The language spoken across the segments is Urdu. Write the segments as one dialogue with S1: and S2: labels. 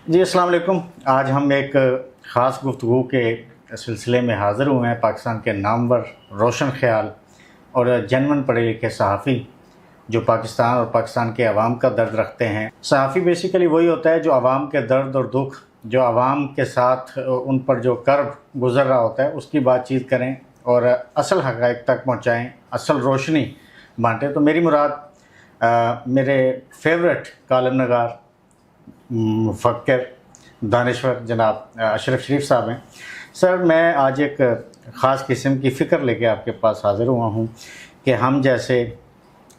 S1: جی السلام علیکم. آج ہم ایک خاص گفتگو کے سلسلے میں حاضر ہوئے ہیں. پاکستان کے نامور روشن خیال اور جنون پڑھے لکھے صحافی جو پاکستان اور پاکستان کے عوام کا درد رکھتے ہیں. صحافی بیسیکلی وہی ہوتا ہے جو عوام کے درد اور دکھ، جو عوام کے ساتھ ان پر جو کرب گزر رہا ہوتا ہے اس کی بات چیت کریں اور اصل حقائق تک پہنچائیں، اصل روشنی بانٹیں. تو میری مراد میرے فیورٹ کالم نگار، مفکر، دانشور جناب اشرف شریف صاحب ہیں. سر، میں آج ایک خاص قسم کی فکر لے کے آپ کے پاس حاضر ہوا ہوں کہ ہم جیسے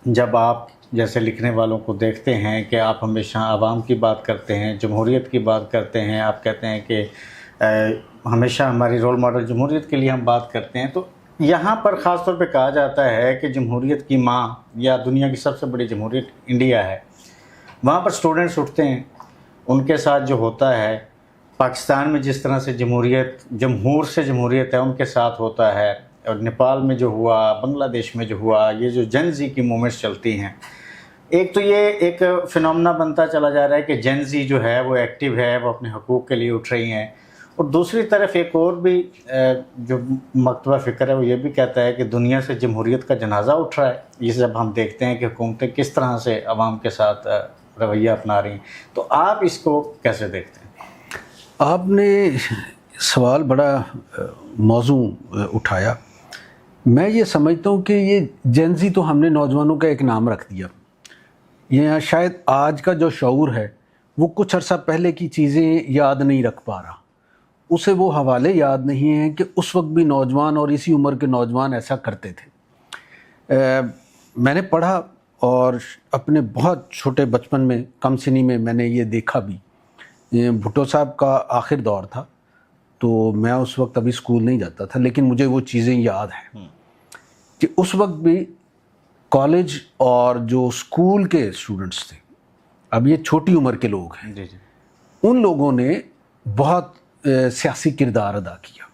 S1: جب آپ جیسے لکھنے والوں کو دیکھتے ہیں کہ آپ ہمیشہ عوام کی بات کرتے ہیں، جمہوریت کی بات کرتے ہیں، آپ کہتے ہیں کہ ہمیشہ ہماری رول ماڈل جمہوریت کے لیے ہم بات کرتے ہیں. تو یہاں پر خاص طور پہ کہا جاتا ہے کہ جمہوریت کی ماں یا دنیا کی سب سے بڑی جمہوریت انڈیا ہے. وہاں پر سٹوڈنٹس اٹھتے ہیں، ان کے ساتھ جو ہوتا ہے پاکستان میں جس طرح سے جمہوریت، جمہور سے جمہوریت ہے، ان کے ساتھ ہوتا ہے. اور نیپال میں جو ہوا، بنگلہ دیش میں جو ہوا، یہ جو جن زی کی موومنٹس چلتی ہیں، ایک تو یہ ایک فنومنا بنتا چلا جا رہا ہے کہ جن زی جو ہے وہ ایکٹیو ہے، وہ اپنے حقوق کے لیے اٹھ رہی ہیں. اور دوسری طرف ایک اور بھی جو مکتبہ فکر ہے وہ یہ بھی کہتا ہے کہ دنیا سے جمہوریت کا جنازہ اٹھ رہا ہے. یہ جب ہم دیکھتے ہیں کہ حکومتیں کس طرح سے عوام کے ساتھ رویہ اپنا رہی ہیں، تو آپ اس کو کیسے دیکھتے ہیں؟
S2: آپ نے سوال بڑا موضوع اٹھایا. میں یہ سمجھتا ہوں کہ یہ جینزی تو ہم نے نوجوانوں کا ایک نام رکھ دیا. یہ شاید آج کا جو شعور ہے وہ کچھ عرصہ پہلے کی چیزیں یاد نہیں رکھ پا رہا، اسے وہ حوالے یاد نہیں ہیں کہ اس وقت بھی نوجوان اور اسی عمر کے نوجوان ایسا کرتے تھے. میں نے پڑھا اور اپنے بہت چھوٹے بچپن میں، کم سنی میں نے یہ دیکھا بھی. بھٹو صاحب کا آخر دور تھا تو میں اس وقت ابھی اسکول نہیں جاتا تھا، لیکن مجھے وہ چیزیں یاد ہیں کہ اس وقت بھی کالج اور جو اسکول کے اسٹوڈنٹس تھے، اب یہ چھوٹی عمر کے لوگ ہیں، ان لوگوں نے بہت سیاسی کردار ادا کیا.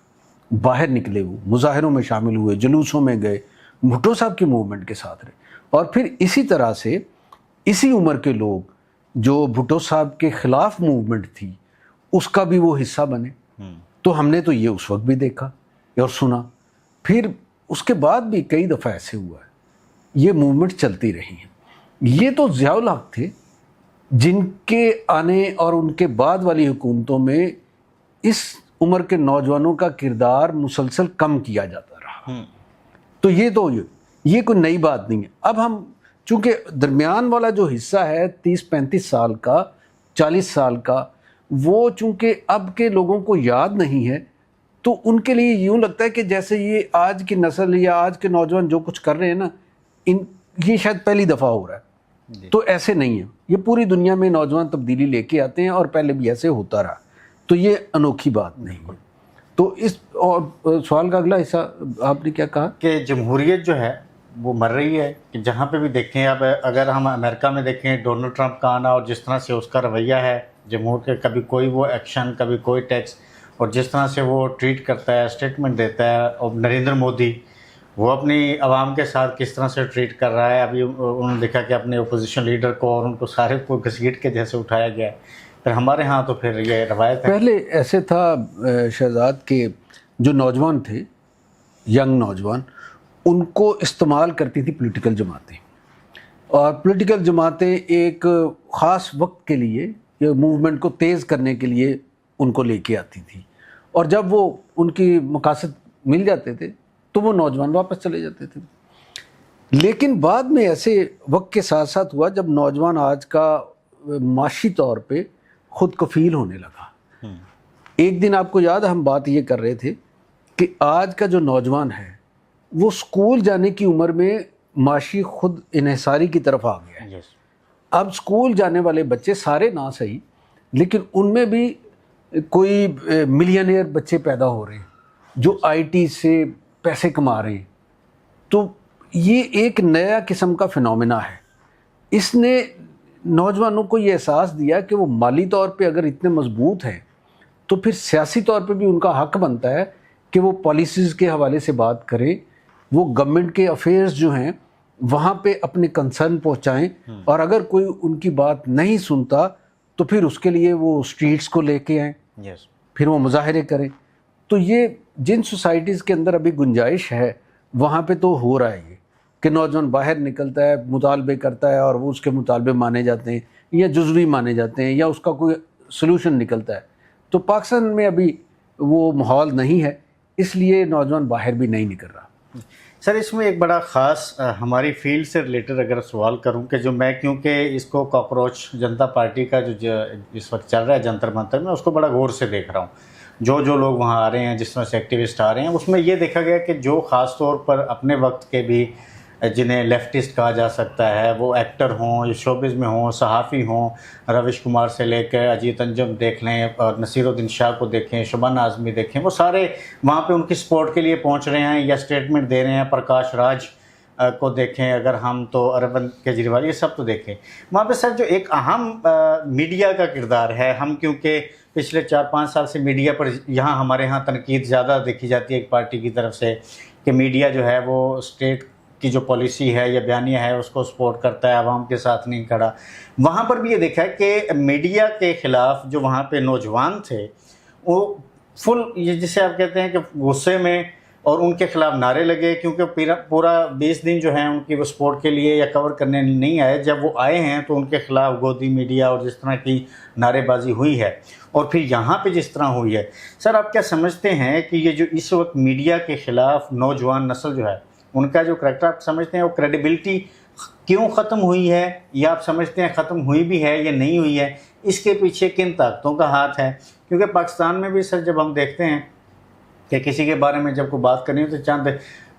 S2: باہر نکلے، وہ مظاہروں میں شامل ہوئے، جلوسوں میں گئے، بھٹو صاحب کی موومنٹ کے ساتھ رہے. اور پھر اسی طرح سے اسی عمر کے لوگ جو بھٹو صاحب کے خلاف موومنٹ تھی اس کا بھی وہ حصہ بنے. تو ہم نے تو یہ اس وقت بھی دیکھا اور سنا. پھر اس کے بعد بھی کئی دفعہ ایسے ہوا ہے، یہ موومنٹ چلتی رہی ہیں. یہ تو ضیاء الحق تھے جن کے آنے اور ان کے بعد والی حکومتوں میں اس عمر کے نوجوانوں کا کردار مسلسل کم کیا جاتا رہا. تو یہ کوئی نئی بات نہیں ہے. اب ہم چونکہ درمیان والا جو حصہ ہے 30-35 سال کا، 40 سال کا، وہ چونکہ اب کے لوگوں کو یاد نہیں ہے، تو ان کے لیے یوں لگتا ہے کہ جیسے یہ آج کی نسل یا آج کے نوجوان جو کچھ کر رہے ہیں نا، یہ شاید پہلی دفعہ ہو رہا ہے. تو ایسے نہیں ہے، یہ پوری دنیا میں نوجوان تبدیلی لے کے آتے ہیں اور پہلے بھی ایسے ہوتا رہا. تو یہ انوکھی بات نہیں ہے. تو اس اور سوال کا اگلا حصہ آپ نے کیا کہا
S1: کہ جمہوریت جو ہے وہ مر رہی ہے. کہ جہاں پہ بھی دیکھیں، اب اگر ہم امریکہ میں دیکھیں، ڈونلڈ ٹرمپ کا آنا اور جس طرح سے اس کا رویہ ہے جمہور کے، کبھی کوئی وہ ایکشن، کبھی کوئی ٹیکس، اور جس طرح سے وہ ٹریٹ کرتا ہے، اسٹیٹمنٹ دیتا ہے. اور نریندر مودی وہ اپنی عوام کے ساتھ کس طرح سے ٹریٹ کر رہا ہے. ابھی انہوں نے دیکھا کہ اپنے اپوزیشن لیڈر کو اور ان کو سارے کو گھسیٹ کے جیسے اٹھایا گیا ہے. پھر ہمارے ہاں تو پھر یہ روایت ہے.
S2: پہلے ایسے تھا شہزاد کے جو نوجوان تھے، ینگ نوجوان، ان کو استعمال کرتی تھی پولیٹیکل جماعتیں. اور پولیٹیکل جماعتیں ایک خاص وقت کے لیے یہ موومنٹ کو تیز کرنے کے لیے ان کو لے کے آتی تھی. اور جب وہ ان کی مقاصد مل جاتے تھے تو وہ نوجوان واپس چلے جاتے تھے. لیکن بعد میں ایسے وقت کے ساتھ ساتھ ہوا جب نوجوان آج کا معاشی طور پہ خود کفیل ہونے لگا. ایک دن آپ کو یاد ہے ہم بات یہ کر رہے تھے کہ آج کا جو نوجوان ہے وہ اسکول جانے کی عمر میں معاشی خود انحصاری کی طرف آ گیا ہے. اب اسکول جانے والے بچے سارے نہ صحیح، لیکن ان میں بھی کوئی ملینئر بچے پیدا ہو رہے ہیں جو آئی ٹی سے پیسے کما رہے ہیں. تو یہ ایک نیا قسم کا فنومینا ہے. اس نے نوجوانوں کو یہ احساس دیا کہ وہ مالی طور پہ اگر اتنے مضبوط ہیں تو پھر سیاسی طور پہ بھی ان کا حق بنتا ہے کہ وہ پالیسیز کے حوالے سے بات کریں، وہ گورنمنٹ کے افیئرز جو ہیں وہاں پہ اپنے کنسرن پہنچائیں. اور اگر کوئی ان کی بات نہیں سنتا تو پھر اس کے لیے وہ اسٹریٹس کو لے کے آئیں,
S1: یس,
S2: پھر وہ مظاہرے کریں. تو یہ جن سوسائٹیز کے اندر ابھی گنجائش ہے وہاں پہ تو ہو رہا ہے یہ کہ نوجوان باہر نکلتا ہے, مطالبے کرتا ہے اور وہ اس کے مطالبے مانے جاتے ہیں یا جزوی مانے جاتے ہیں یا اس کا کوئی سلوشن نکلتا ہے. تو پاکستان میں ابھی وہ ماحول نہیں ہے, اس لیے نوجوان باہر بھی نہیں نکل رہا.
S1: سر اس میں ایک بڑا خاص ہماری فیلڈ سے ریلیٹڈ اگر سوال کروں کہ جو میں کیونکہ اس کو کاکروچ جنتا پارٹی کا جو اس وقت چل رہا ہے جنتر منتر میں, اس کو بڑا غور سے دیکھ رہا ہوں. جو لوگ وہاں آ رہے ہیں, جس طرح سے ایکٹیوسٹ آ رہے ہیں, اس میں یہ دیکھا گیا کہ جو خاص طور پر اپنے وقت کے بھی جنہیں لیفٹسٹ کہا جا سکتا ہے, وہ ایکٹر ہوں یا شوبز میں ہوں, صحافی ہوں, روش کمار سے لے کے اجیت انجم دیکھ لیں اور نصیر الدین شاہ کو دیکھیں, شبانہ اعظمی دیکھیں, وہ سارے وہاں پہ ان کی سپورٹ کے لیے پہنچ رہے ہیں یا اسٹیٹمنٹ دے رہے ہیں. پرکاش راج کو دیکھیں اگر ہم, تو اروند کیجریوال, یہ سب تو دیکھیں. وہاں پہ سر جو ایک اہم میڈیا کا کردار ہے, ہم کیونکہ پچھلے 4-5 سال سے میڈیا پر یہاں ہمارے ہاں تنقید زیادہ دیکھی جاتی ہے ایک پارٹی کی طرف سے کہ میڈیا جو ہے وہ اسٹیٹ کی جو پالیسی ہے یا بیانیہ ہے اس کو سپورٹ کرتا ہے, عوام کے ساتھ نہیں کھڑا. وہاں پر بھی یہ دیکھا ہے کہ میڈیا کے خلاف جو وہاں پہ نوجوان تھے وہ فل, یہ جسے آپ کہتے ہیں کہ غصے میں, اور ان کے خلاف نعرے لگے, کیونکہ پورا 20 دن جو ہیں ان کی وہ سپورٹ کے لیے یا کور کرنے نہیں آئے. جب وہ آئے ہیں تو ان کے خلاف گودی میڈیا اور جس طرح کی نعرے بازی ہوئی ہے, اور پھر یہاں پہ جس طرح ہوئی ہے. سر آپ کیا سمجھتے ہیں کہ یہ جو اس وقت میڈیا کے خلاف نوجوان نسل جو ہے ان کا جو کریکٹر آپ سمجھتے ہیں وہ کریڈیبلٹی کیوں ختم ہوئی ہے, یا آپ سمجھتے ہیں ختم ہوئی بھی ہے یا نہیں ہوئی ہے, اس کے پیچھے کن طاقتوں کا ہاتھ ہے؟ کیونکہ پاکستان میں بھی سر جب ہم دیکھتے ہیں کہ کسی کے بارے میں جب کوئی بات کرنی ہو تو چند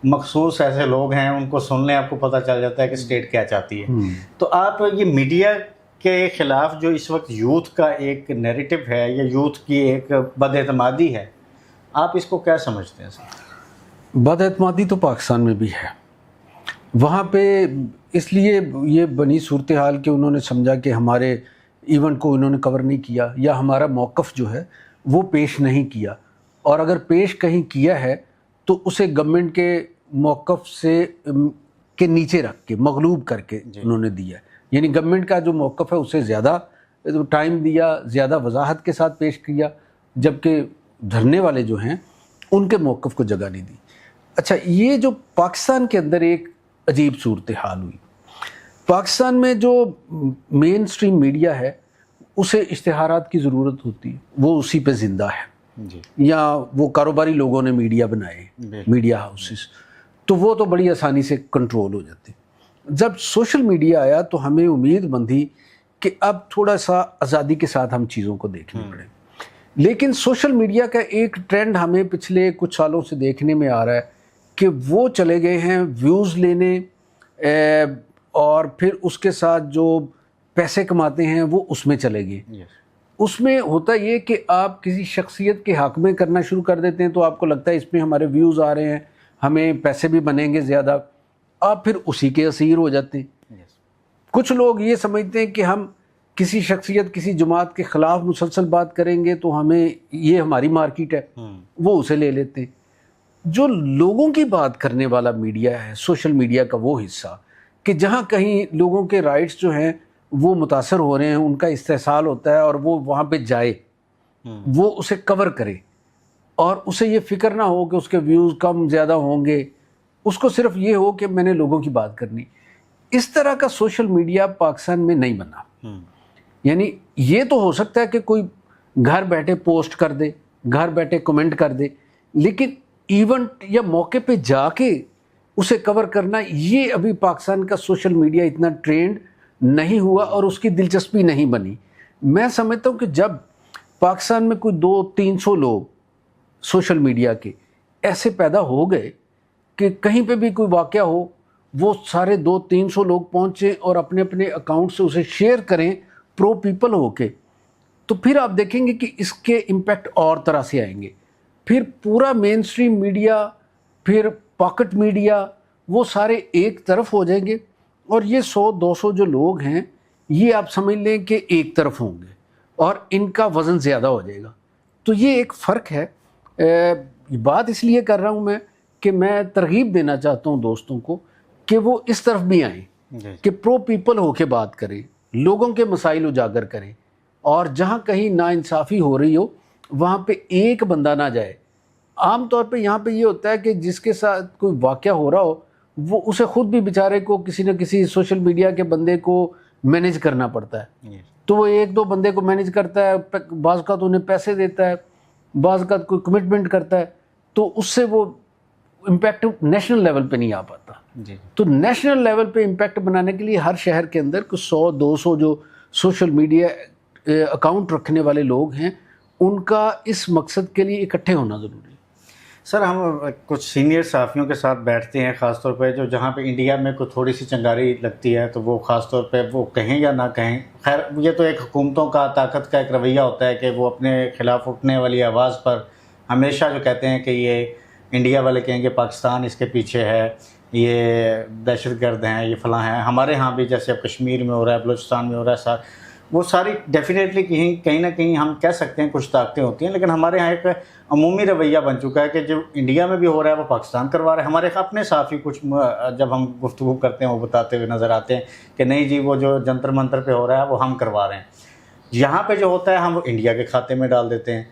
S1: مخصوص ایسے لوگ ہیں, ان کو سن لیں, آپ کو پتہ چل جاتا ہے کہ اسٹیٹ کیا چاہتی ہے. تو آپ یہ میڈیا کے خلاف جو اس وقت یوتھ کا ایک نیریٹو ہے یا یوتھ کی ایک بد اعتمادی ہے, آپ اس کو کیا سمجھتے ہیں سر؟
S2: بد اعتمادی تو پاکستان میں بھی ہے. وہاں پہ اس لیے یہ بنی صورتحال کہ انہوں نے سمجھا کہ ہمارے ایونٹ کو انہوں نے کور نہیں کیا یا ہمارا موقف جو ہے وہ پیش نہیں کیا, اور اگر پیش کہیں کیا ہے تو اسے گورنمنٹ کے موقف سے کے نیچے رکھ کے مغلوب کر کے انہوں نے دیا. یعنی گورنمنٹ کا جو موقف ہے اسے زیادہ ٹائم دیا, زیادہ وضاحت کے ساتھ پیش کیا, جبکہ دھرنے والے جو ہیں ان کے موقف کو جگہ نہیں دی. اچھا, یہ جو پاکستان کے اندر ایک عجیب صورتحال ہوئی, پاکستان میں جو مین سٹریم میڈیا ہے اسے اشتہارات کی ضرورت ہوتی ہے, وہ اسی پہ زندہ ہے, یا وہ کاروباری لوگوں نے میڈیا بنائے, میڈیا ہاؤسز, تو وہ تو بڑی آسانی سے کنٹرول ہو جاتے. جب سوشل میڈیا آیا تو ہمیں امید بندھی کہ اب تھوڑا سا آزادی کے ساتھ ہم چیزوں کو دیکھنے پڑیں. لیکن سوشل میڈیا کا ایک ٹرینڈ ہمیں پچھلے کچھ سالوں سے دیکھنے میں آ رہا ہے کہ وہ چلے گئے ہیں ویوز لینے, اور پھر اس کے ساتھ جو پیسے کماتے ہیں وہ اس میں چلے گئے. اس میں ہوتا یہ کہ آپ کسی شخصیت کے حق میں کرنا شروع کر دیتے ہیں تو آپ کو لگتا ہے اس میں ہمارے ویوز آ رہے ہیں, ہمیں پیسے بھی بنیں گے زیادہ, آپ پھر اسی کے اسیر ہو جاتے ہیں. کچھ لوگ یہ سمجھتے ہیں کہ ہم کسی شخصیت, کسی جماعت کے خلاف مسلسل بات کریں گے تو ہمیں یہ ہماری مارکیٹ ہے, وہ اسے لے لیتے ہیں. جو لوگوں کی بات کرنے والا میڈیا ہے, سوشل میڈیا کا وہ حصہ کہ جہاں کہیں لوگوں کے رائٹس جو ہیں وہ متاثر ہو رہے ہیں, ان کا استحصال ہوتا ہے, اور وہ وہاں پہ جائے, وہ اسے کور کرے, اور اسے یہ فکر نہ ہو کہ اس کے ویوز کم زیادہ ہوں گے, اس کو صرف یہ ہو کہ میں نے لوگوں کی بات کرنی. اس طرح کا سوشل میڈیا پاکستان میں نہیں بنا. یعنی یہ تو ہو سکتا ہے کہ کوئی گھر بیٹھے پوسٹ کر دے, گھر بیٹھے کمنٹ کر دے, لیکن ایونٹ یا موقع پہ جا کے اسے کور کرنا, یہ ابھی پاکستان کا سوشل میڈیا اتنا ٹرینڈ نہیں ہوا اور اس کی دلچسپی نہیں بنی. میں سمجھتا ہوں کہ جب پاکستان میں کوئی 200-300 لوگ سوشل میڈیا کے ایسے پیدا ہو گئے کہ کہیں پہ بھی کوئی واقعہ ہو وہ سارے 200-300 لوگ پہنچیں اور اپنے اپنے اکاؤنٹ سے اسے شیئر کریں پرو پیپل ہو کے, تو پھر آپ دیکھیں گے کہ اس کے امپیکٹ اور طرح سے آئیں گے. پھر پورا مین سٹریم میڈیا, پھر پاکٹ میڈیا, وہ سارے ایک طرف ہو جائیں گے, اور یہ 100-200 جو لوگ ہیں یہ آپ سمجھ لیں کہ ایک طرف ہوں گے اور ان کا وزن زیادہ ہو جائے گا. تو یہ ایک فرق ہے. بات اس لیے کر رہا ہوں میں کہ میں ترغیب دینا چاہتا ہوں دوستوں کو کہ وہ اس طرف بھی آئیں, کہ پرو پیپل ہو کے بات کریں, لوگوں کے مسائل اجاگر کریں, اور جہاں کہیں ناانصافی ہو رہی ہو وہاں پہ ایک بندہ نہ جائے. عام طور پہ یہاں پہ یہ ہوتا ہے کہ جس کے ساتھ کوئی واقعہ ہو رہا ہو وہ اسے خود بھی بیچارے کو کسی نہ کسی سوشل میڈیا کے بندے کو مینیج کرنا پڑتا ہے. تو وہ ایک دو بندے کو مینیج کرتا ہے, بعض کا تو انہیں پیسے دیتا ہے, بعض کا کوئی کمٹمنٹ کرتا ہے, تو اس سے وہ امپیکٹ نیشنل لیول پہ نہیں آ پاتا. تو نیشنل لیول پہ امپیکٹ بنانے کے لیے ہر شہر کے اندر کچھ 100-200 جو سوشل میڈیا اکاؤنٹ رکھنے والے لوگ ہیں ان کا اس مقصد کے لیے اکٹھے ہونا ضروری ہے.
S1: سر ہم کچھ سینئر صحافیوں کے ساتھ بیٹھتے ہیں خاص طور پہ جو جہاں پہ انڈیا میں کوئی تھوڑی سی چنگاری لگتی ہے تو وہ خاص طور پہ وہ کہیں یا نہ کہیں, خیر یہ تو ایک حکومتوں کا طاقت کا ایک رویہ ہوتا ہے کہ وہ اپنے خلاف اٹھنے والی آواز پر ہمیشہ جو کہتے ہیں کہ یہ انڈیا والے کہیں گے پاکستان اس کے پیچھے ہے, یہ دہشت گرد ہیں, یہ فلاں ہیں. ہمارے ہاں بھی جیسے اب کشمیر میں ہو رہا ہے, بلوچستان میں ہو رہا ہے, سر وہ ساری ڈیفینیٹلی کہیں نہ کہیں ہم کہہ سکتے ہیں کچھ طاقتیں ہوتی ہیں, لیکن ہمارے ہاں ایک عمومی رویہ بن چکا ہے کہ جو انڈیا میں بھی ہو رہا ہے وہ پاکستان کروا رہا ہے. ہمارے اپنے صحافی کچھ جب ہم گفتگو کرتے ہیں وہ بتاتے ہوئے نظر آتے ہیں کہ نہیں جی وہ جو جنتر منتر پہ ہو رہا ہے وہ ہم کروا رہے ہیں, یہاں پہ جو ہوتا ہے ہم وہ انڈیا کے کھاتے میں ڈال دیتے ہیں.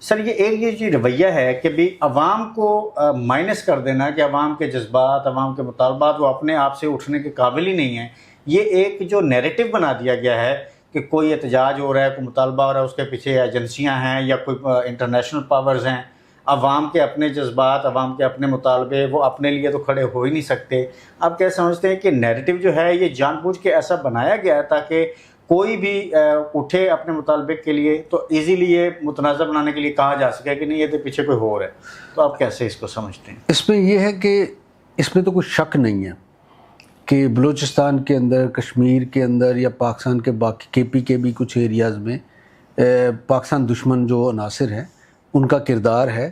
S1: سر یہ جو رویہ ہے کہ بھی عوام کو مائنس کر دینا کہ عوام کے جذبات, عوام کے مطالبات وہ اپنے آپ سے اٹھنے کے قابل ہی نہیں ہیں, یہ ایک جو نیریٹو بنا دیا گیا ہے کہ کوئی احتجاج ہو رہا ہے, کوئی مطالبہ ہو رہا ہے, اس کے پیچھے ایجنسیاں ہیں یا کوئی انٹرنیشنل پاورز ہیں. عوام کے اپنے جذبات, عوام کے اپنے مطالبے وہ اپنے لیے تو کھڑے ہو ہی نہیں سکتے. آپ کیا سمجھتے ہیں کہ نیریٹو جو ہے یہ جان بوجھ کے ایسا بنایا گیا ہے تاکہ کوئی بھی اٹھے اپنے مطالبے کے لیے تو ایزیلی یہ متنازع بنانے کے لیے کہا جا سکے کہ نہیں یہ تو پیچھے کوئی ہو رہا ہے. تو آپ کیسے اس کو سمجھتے ہیں؟
S2: اس میں یہ ہے کہ اس میں تو کوئی شک نہیں ہے کہ بلوچستان کے اندر, کشمیر کے اندر یا پاکستان کے باقی KP کے بھی کچھ ایریاز میں پاکستان دشمن جو عناصر ہیں ان کا کردار ہے.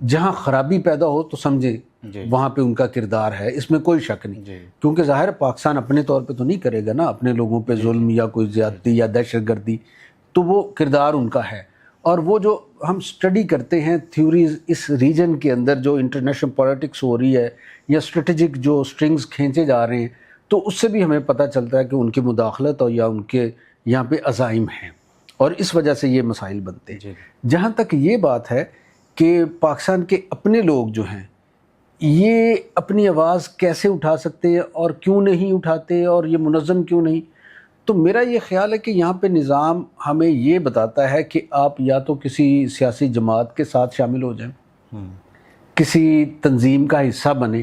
S2: جہاں خرابی پیدا ہو تو سمجھیں وہاں پہ ان کا کردار ہے, اس میں کوئی شک نہیں. کیونکہ ظاہر پاکستان اپنے طور پہ تو نہیں کرے گا نا اپنے لوگوں پہ ظلم یا کوئی زیادتی یا دہشت گردی, تو وہ کردار ان کا ہے. اور وہ جو ہم سٹڈی کرتے ہیں تھیوریز اس ریجن کے اندر جو انٹرنیشنل پولیٹکس ہو رہی ہے یا اسٹریٹجک جو سٹرنگز کھینچے جا رہے ہیں, تو اس سے بھی ہمیں پتہ چلتا ہے کہ ان کی مداخلت اور یا ان کے یہاں پہ عزائم ہیں اور اس وجہ سے یہ مسائل بنتے ہیں. جہاں تک یہ بات ہے کہ پاکستان کے اپنے لوگ جو ہیں یہ اپنی آواز کیسے اٹھا سکتے ہیں اور کیوں نہیں اٹھاتے اور یہ منظم کیوں نہیں, تو میرا یہ خیال ہے کہ یہاں پہ نظام ہمیں یہ بتاتا ہے کہ آپ یا تو کسی سیاسی جماعت کے ساتھ شامل ہو جائیں, کسی تنظیم کا حصہ بنیں,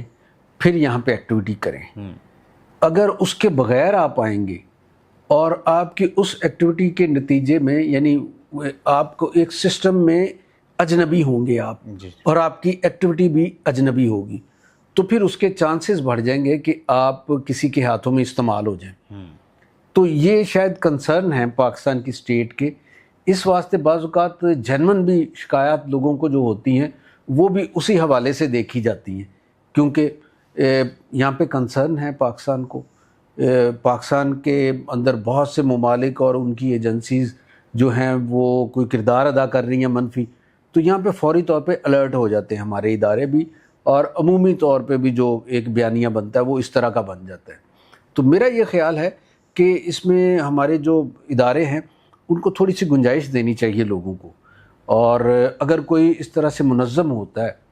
S2: پھر یہاں پہ ایکٹیویٹی کریں. اگر اس کے بغیر آپ آئیں گے اور آپ کی اس ایکٹیویٹی کے نتیجے میں یعنی آپ کو ایک سسٹم میں اجنبی ہوں گے آپ اور آپ کی ایکٹیویٹی بھی اجنبی ہوگی, تو پھر اس کے چانسز بڑھ جائیں گے کہ آپ کسی کے ہاتھوں میں استعمال ہو جائیں. تو یہ شاید کنسرن ہے پاکستان کی اسٹیٹ کے. اس واسطے بعض اوقات جنون بھی شکایات لوگوں کو جو ہوتی ہیں وہ بھی اسی حوالے سے دیکھی جاتی ہیں, کیونکہ یہاں پہ کنسرن ہے پاکستان کو. پاکستان کے اندر بہت سے ممالک اور ان کی ایجنسیز جو ہیں وہ کوئی کردار ادا کر رہی ہیں منفی, تو یہاں پہ فوری طور پہ الرٹ ہو جاتے ہیں ہمارے ادارے بھی, اور عمومی طور پہ بھی جو ایک بیانیہ بنتا ہے وہ اس طرح کا بن جاتا ہے. تو میرا یہ خیال ہے کہ اس میں ہمارے جو ادارے ہیں ان کو تھوڑی سی گنجائش دینی چاہیے لوگوں کو, اور اگر کوئی اس طرح سے منظم ہوتا ہے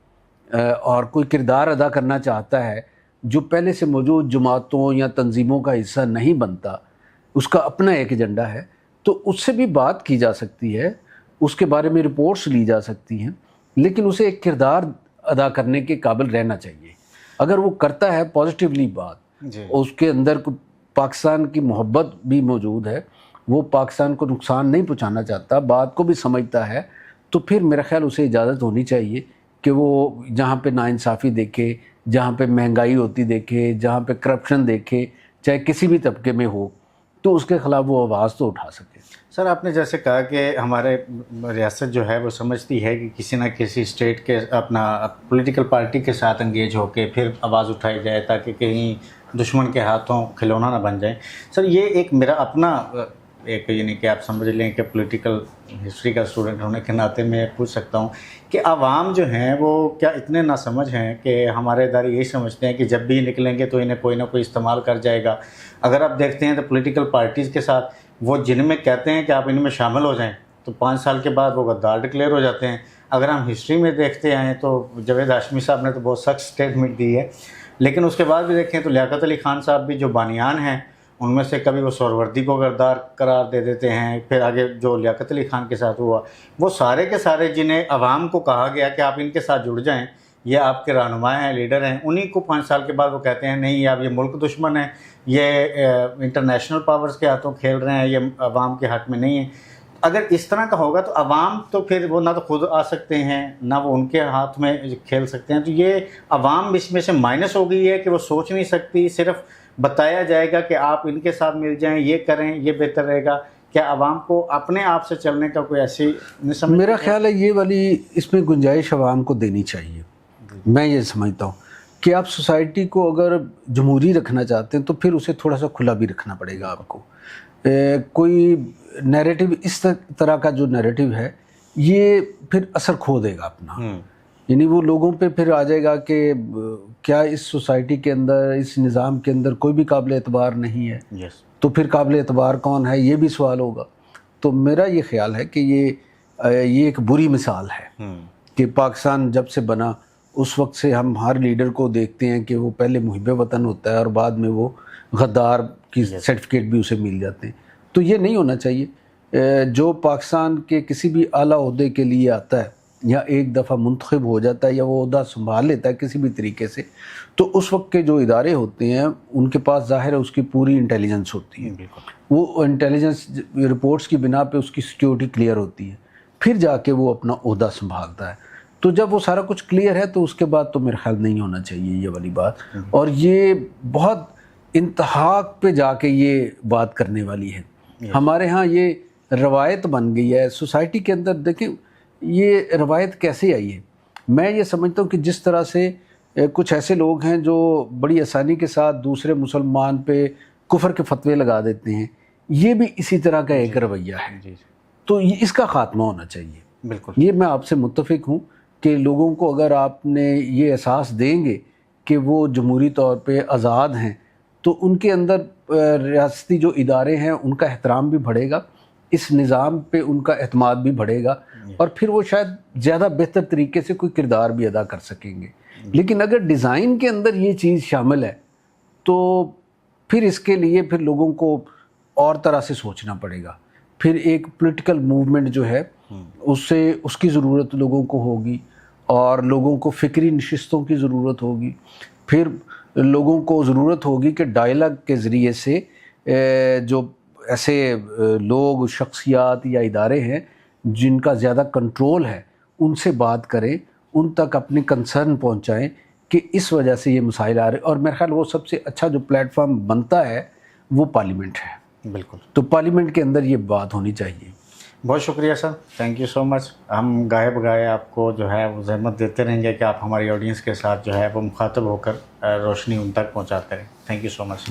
S2: اور کوئی کردار ادا کرنا چاہتا ہے جو پہلے سے موجود جماعتوں یا تنظیموں کا حصہ نہیں بنتا, اس کا اپنا ایک ایجنڈا ہے, تو اس سے بھی بات کی جا سکتی ہے, اس کے بارے میں رپورٹس لی جا سکتی ہیں, لیکن اسے ایک کردار ادا کرنے کے قابل رہنا چاہیے. اگر وہ کرتا ہے پازیٹیولی بات, اس کے اندر پاکستان کی محبت بھی موجود ہے, وہ پاکستان کو نقصان نہیں پہنچانا چاہتا, بات کو بھی سمجھتا ہے, تو پھر میرا خیال اسے اجازت ہونی چاہیے کہ وہ جہاں پہ ناانصافی دیکھے, جہاں پہ مہنگائی ہوتی دیکھے, جہاں پہ کرپشن دیکھے, چاہے کسی بھی طبقے میں ہو, تو اس کے خلاف وہ آواز تو اٹھا سکے.
S1: سر آپ نے جیسے کہا کہ ہمارے ریاست جو ہے وہ سمجھتی ہے کہ کسی نہ کسی اسٹیٹ کے اپنا پولیٹیکل پارٹی کے ساتھ انگیج ہو کے پھر آواز اٹھائی جائے تاکہ کہیں دشمن کے ہاتھوں کھلونا نہ بن جائے. سر یہ ایک میرا اپنا ایک یعنی کہ آپ سمجھ لیں کہ پولیٹیکل ہسٹری کا اسٹوڈنٹ ہونے کے ناطے میں پوچھ سکتا ہوں کہ عوام جو ہیں وہ کیا اتنے ناسمجھ ہیں کہ ہمارے ادارے یہی سمجھتے ہیں کہ جب بھی نکلیں گے تو انہیں کوئی نہ کوئی استعمال کر جائے گا. اگر آپ دیکھتے ہیں تو پولیٹیکل پارٹیز کے ساتھ وہ جن میں کہتے ہیں کہ آپ ان میں شامل ہو جائیں تو 5 سال کے بعد وہ غدار ڈکلیئر ہو جاتے ہیں. اگر ہم ہسٹری میں دیکھتے آئیں تو جاوید ہاشمی صاحب نے تو بہت سخت اسٹیٹمنٹ دی ہے، لیکن اس کے بعد بھی دیکھیں تو لیاقت علی خان صاحب بھی جو بانیان ہیں ان میں سے کبھی وہ سہروردی کو غدار قرار دے دیتے ہیں. پھر آگے جو لیاقت علی خان کے ساتھ ہوا وہ سارے کے سارے جنہیں عوام کو کہا گیا کہ آپ ان کے ساتھ جڑ جائیں، یہ آپ کے رہنما ہیں، لیڈر ہیں، انہی کو 5 سال کے بعد وہ کہتے ہیں نہیں آپ یہ ملک دشمن ہیں، یہ انٹرنیشنل پاورز کے ہاتھوں کھیل رہے ہیں، یہ عوام کے حق میں نہیں ہیں. اگر اس طرح کا ہوگا تو عوام تو پھر وہ نہ تو خود آ سکتے ہیں نہ وہ ان کے ہاتھ میں کھیل سکتے ہیں. تو یہ عوام اس میں سے مائنس ہو گئی ہے کہ وہ سوچ نہیں سکتی، صرف بتایا جائے گا کہ آپ ان کے ساتھ مل جائیں، یہ کریں، یہ بہتر رہے گا. کیا عوام کو اپنے آپ سے چلنے کا کوئی ایسی نہیں سمجھ؟
S2: میرا خیال ہے یہ والی اس میں گنجائش عوام کو دینی چاہیے. میں یہ سمجھتا ہوں کہ آپ سوسائٹی کو اگر جمہوری رکھنا چاہتے ہیں تو پھر اسے تھوڑا سا کھلا بھی رکھنا پڑے گا آپ کو. کوئی نیریٹو اس طرح کا جو نیریٹو ہے یہ پھر اثر کھو دے گا اپنا، یعنی وہ لوگوں پہ پھر آ جائے گا کہ کیا اس سوسائٹی کے اندر، اس نظام کے اندر کوئی بھی قابل اعتبار نہیں ہے. تو پھر قابل اعتبار کون ہے یہ بھی سوال ہوگا. تو میرا یہ خیال ہے کہ یہ ایک بری مثال ہے کہ پاکستان جب سے بنا اس وقت سے ہم ہر لیڈر کو دیکھتے ہیں کہ وہ پہلے محب وطن ہوتا ہے اور بعد میں وہ غدار کی سرٹیفکیٹ بھی اسے مل جاتے ہیں. تو یہ نہیں ہونا چاہیے. جو پاکستان کے کسی بھی اعلیٰ عہدے کے لیے آتا ہے یا ایک دفعہ منتخب ہو جاتا ہے یا وہ عہدہ سنبھال لیتا ہے کسی بھی طریقے سے، تو اس وقت کے جو ادارے ہوتے ہیں ان کے پاس ظاہر ہے اس کی پوری انٹیلیجنس ہوتی ہے. وہ انٹیلیجنس رپورٹس کی بنا پہ اس کی سیکیورٹی کلیئر ہوتی ہے، پھر جا کے وہ اپنا عہدہ سنبھالتا ہے. تو جب وہ سارا کچھ کلیئر ہے تو اس کے بعد تو میرا خیال نہیں ہونا چاہیے یہ والی بات. اور یہ بہت انتہا پہ جا کے یہ بات کرنے والی ہے. ہمارے ہاں یہ روایت بن گئی ہے سوسائٹی کے اندر. دیکھیں یہ روایت کیسے آئی ہے، میں یہ سمجھتا ہوں کہ جس طرح سے کچھ ایسے لوگ ہیں جو بڑی آسانی کے ساتھ دوسرے مسلمان پہ کفر کے فتوے لگا دیتے ہیں، یہ بھی اسی طرح کا ایک رویہ ہے. تو اس کا خاتمہ ہونا چاہیے.
S1: بالکل
S2: یہ میں آپ سے متفق ہوں کہ لوگوں کو اگر آپ نے یہ احساس دیں گے کہ وہ جمہوری طور پہ آزاد ہیں تو ان کے اندر ریاستی جو ادارے ہیں ان کا احترام بھی بڑھے گا، اس نظام پہ ان کا اعتماد بھی بڑھے گا، اور پھر وہ شاید زیادہ بہتر طریقے سے کوئی کردار بھی ادا کر سکیں گے. لیکن اگر ڈیزائن کے اندر یہ چیز شامل ہے تو پھر اس کے لیے پھر لوگوں کو اور طرح سے سوچنا پڑے گا. پھر ایک پولیٹیکل موومنٹ جو ہے اس کی ضرورت لوگوں کو ہوگی، اور لوگوں کو فکری نشستوں کی ضرورت ہوگی. پھر لوگوں کو ضرورت ہوگی کہ ڈائلاگ کے ذریعے سے جو ایسے لوگ، شخصیات یا ادارے ہیں جن کا زیادہ کنٹرول ہے ان سے بات کریں، ان تک اپنے کنسرن پہنچائیں کہ اس وجہ سے یہ مسائل آ رہے. اور میرے خیال وہ سب سے اچھا جو پلیٹ فارم بنتا ہے وہ پارلیمنٹ ہے.
S1: بالکل.
S2: تو پارلیمنٹ کے اندر یہ بات ہونی چاہیے.
S1: بہت شکریہ سر، تھینک یو سو مچ. ہم گائے بگائے آپ کو جو ہے وہ زحمت دیتے رہیں گے کہ آپ ہماری آڈینس کے ساتھ جو ہے وہ مخاطب ہو کر روشنی ان تک پہنچاتے رہیں. Thank you so much.